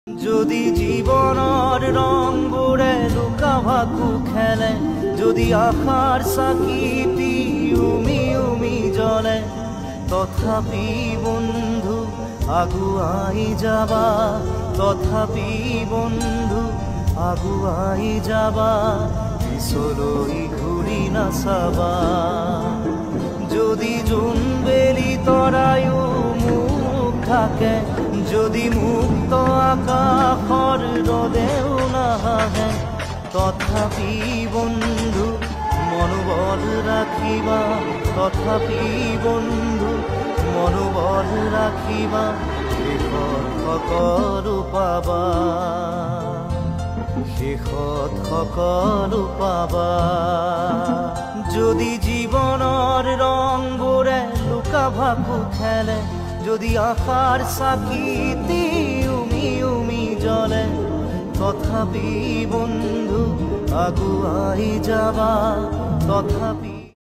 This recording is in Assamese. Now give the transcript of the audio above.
যদি জীবনৰ ৰংবোৰে লুকা ভাকু খেলে, যদি আশাৰ চাকিটি উমি উমি জ্বলে, তথাপি বন্ধু আগুৱাই যাবা, তথাপি বন্ধু আগুৱাই যাবা, পিছলৈ ঘূৰি নাচাবা। যদি জোনবেলি তৰায়ো মুখ থাকে, যদি মুক্ত আকাশৰ ৰদেও নাহে, তথাপি বন্ধু মনোবল ৰাখিবা, তথাপি বন্ধু মনোবল ৰাখিবা, শেষত সকলো পাবা, শেষত সকলো পাবা। যদি জীৱনৰ ৰংবোৰে লুকা ভাকু খেলে, যদি আশাৰ চাকিটি উমি উমি জ্বলে, তথাপি বন্ধু আগুৱাই যাবা, তথাপি